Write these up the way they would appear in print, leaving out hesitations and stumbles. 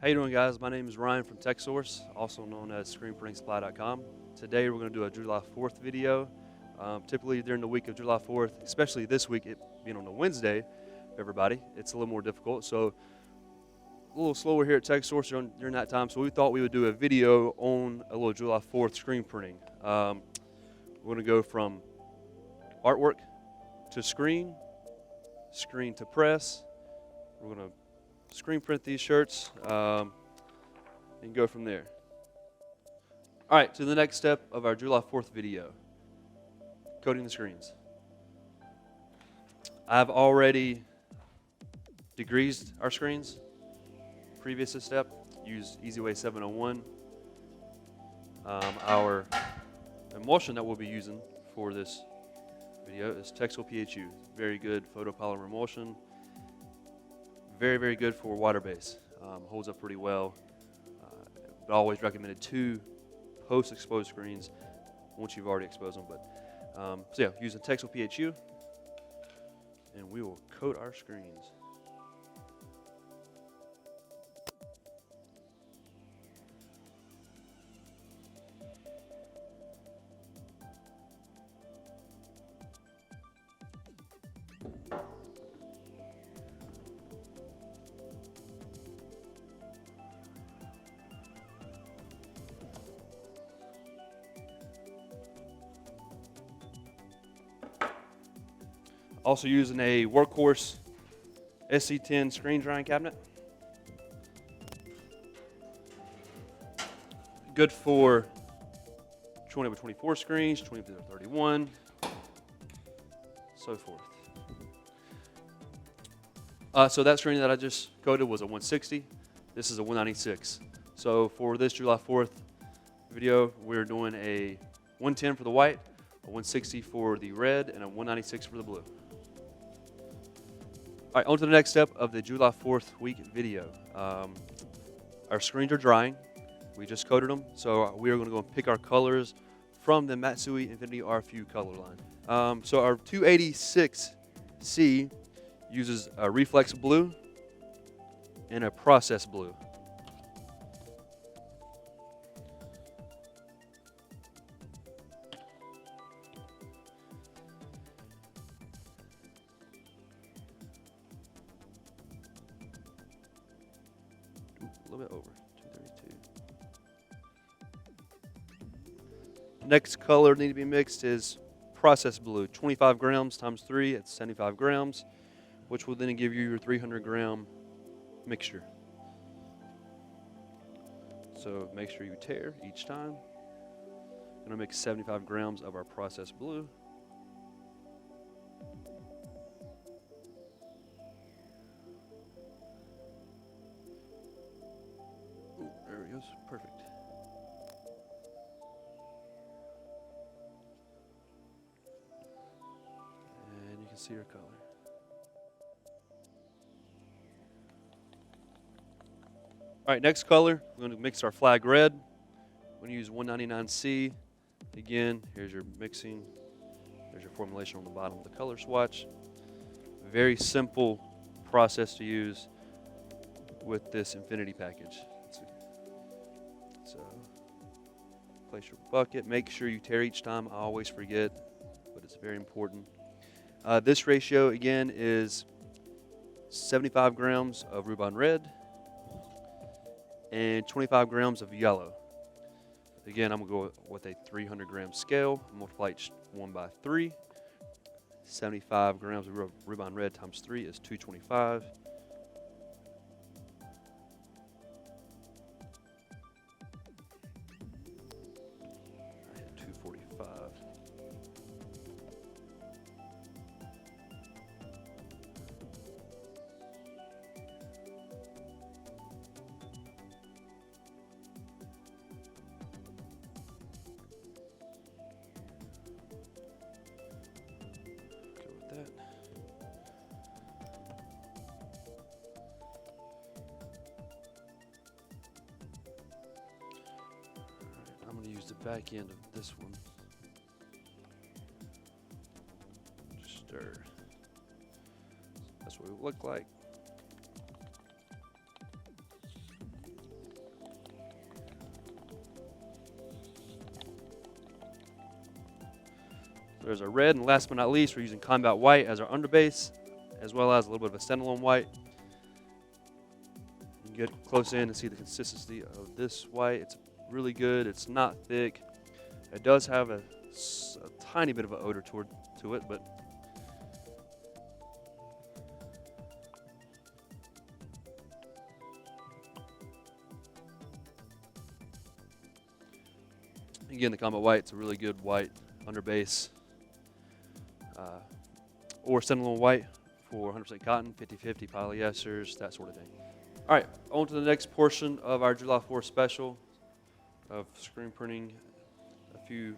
How you doing, guys? My name is Ryan from Texsource, also known as Screenprintsupply.com. Today we're going to do a July 4th video. Typically during the week of July 4th, especially this week, it being on a Wednesday, everybody, it's a little more difficult. So a little slower here at Texsource during that time. So we thought we would do a video on a little July 4th screen printing. We're going to go from artwork to screen to press. We're going to screen print these shirts and go from there. All right, to the next step of our July 4th video, coating the screens. I've already degreased our screens. Previous step, use EasyWay 701. Our emulsion that we'll be using for this video is Texsource PHU. Very good photopolymer emulsion. Very, very good for water-based. Holds up pretty well. But I always recommended 2 post-exposed screens once you've already exposed them. But so yeah, use the Texsource PHU, and we will coat our screens. Also using a Workhorse SC10 screen drying cabinet. Good for 20 by 24 screens, 20 by 31, so forth. So that screen that I just coated was a 160. This is a 196. So for this July 4th video, we're doing a 110 for the white, a 160 for the red, and a 196 for the blue. All right, on to the next step of the July 4th week video. Our screens are drying. We just coated them, so we are going to go and pick our colors from the Matsui RFU color line. So our 286C uses a reflex blue and a process blue. A little bit over, 232. Next color need to be mixed is process blue, 25 grams times 3 at 75 grams, which will then give you your 300 gram mixture. So make sure you tare each time. I'm gonna mix 75 grams of our process blue. There he goes, perfect. And you can see your color. All right, next color, we're going to mix our flag red. We're going to use 199C. Again, here's your mixing. There's your formulation on the bottom of the color swatch. Very simple process to use with this infinity package. So, place your bucket. Make sure you tare each time. I always forget, but it's very important. This ratio, again, is 75 grams of Rubon red and 25 grams of yellow. Again, I'm going to go with a 300 gram scale. Multiply each one by 3. 75 grams of Rubon red times 3 is 225. I hit 245. I'm going to use the back end of this one. Just stir. That's what it would look like. There's our red, and last but not least, we're using Combat White as our underbase, as well as a little bit of a standalone white. You can get close in and see the consistency of this white. It's really good. It's not thick. It does have a tiny bit of an odor to it, but again, the Combat White, it's a really good white underbase. Or standalone white for 100% cotton, 50-50 polyesters, that sort of thing. All right, on to the next portion of our July 4th special of screen printing a few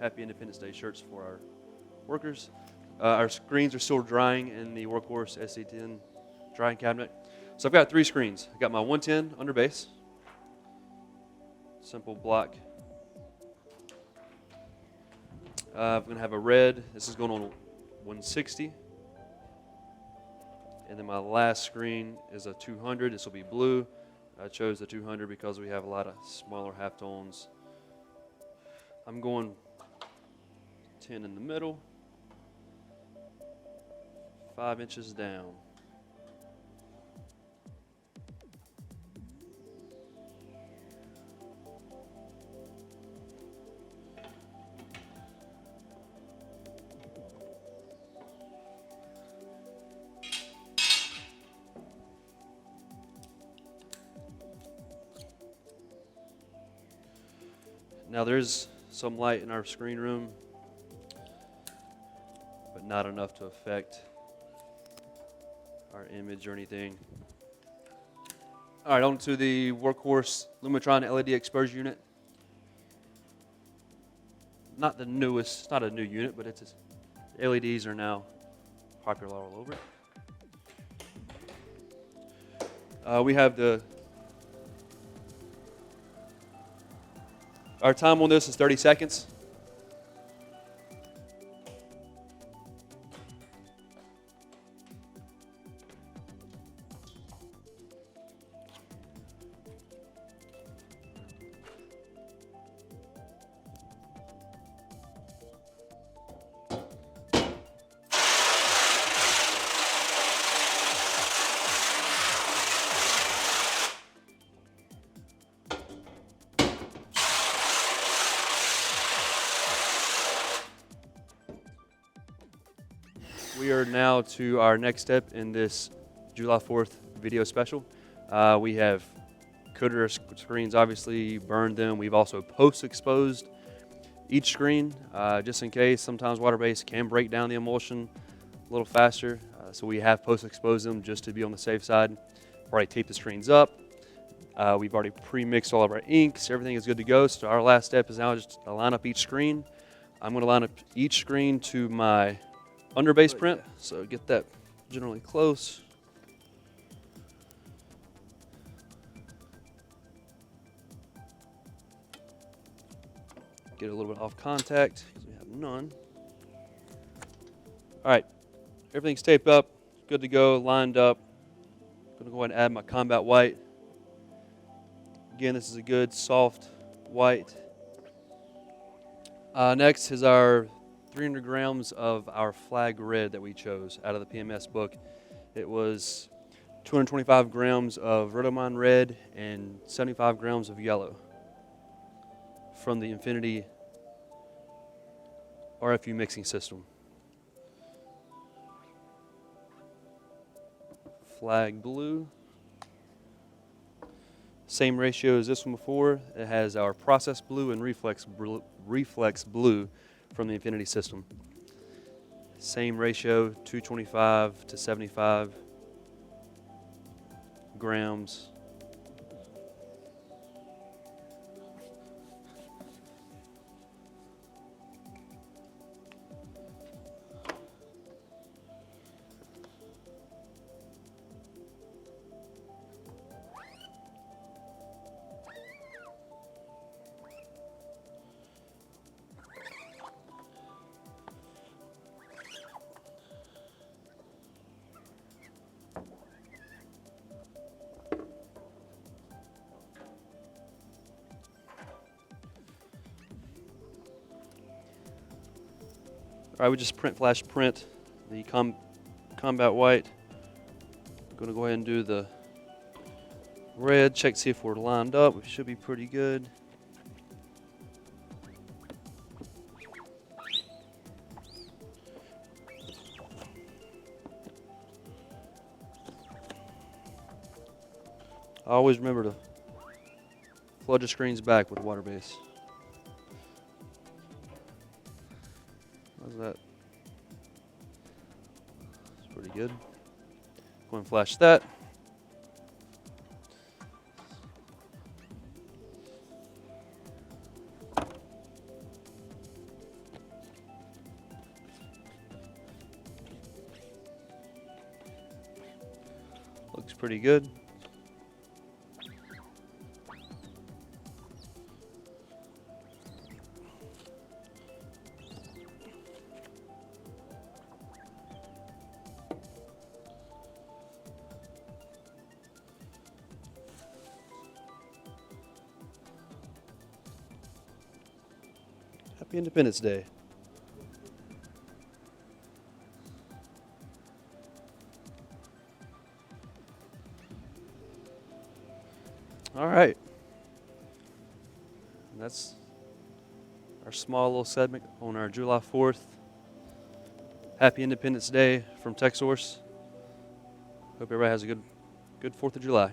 Happy Independence Day shirts for our workers. Our screens are still drying in the Workhorse SC10 drying cabinet. So I've got 3 screens. I've got my 110 underbase, simple block. I'm going to have a red. This is going on 160. And then my last screen is a 200. This will be blue. I chose the 200 because we have a lot of smaller halftones. I'm going 10 in the middle, 5 inches down. Now there's some light in our screen room, but not enough to affect our image or anything. All right, on to the Workhorse Lumitron LED exposure unit. Not the newest, it's not a new unit, but it's LEDs are now popular all over it. We have our time on this is 30 seconds. We are now to our next step in this July 4th video special. We have coated our screens, obviously, burned them. We've also post-exposed each screen, just in case. Sometimes water-based can break down the emulsion a little faster, so we have post-exposed them just to be on the safe side. We've already taped the screens up. We've already pre-mixed all of our inks. Everything is good to go. So our last step is now just to line up each screen. I'm going to line up each screen to my underbase print, so get that generally close. Get a little bit off contact because we have none. All right, everything's taped up, good to go, lined up. I'm gonna go ahead and add my Combat White. Again, this is a good soft white. Next is our 300 grams of our flag red that we chose out of the PMS book. It was 225 grams of Rhodamine red and 75 grams of yellow from the Infinity RFU mixing system. Flag blue. Same ratio as this one before. It has our process blue and reflex blue from the Infinity system. Same ratio, 225 to 75 grams. All right, we just flash print the combat white. I'm going to go ahead and do the red, check to see if we're lined up. We should be pretty good. I always remember to flood your screens back with water base. How's that? That's pretty good. Go and flash that. Looks pretty good. Happy Independence Day. All right. And that's our small little segment on our July 4th. Happy Independence Day from Texsource. Hope everybody has a good 4th of July.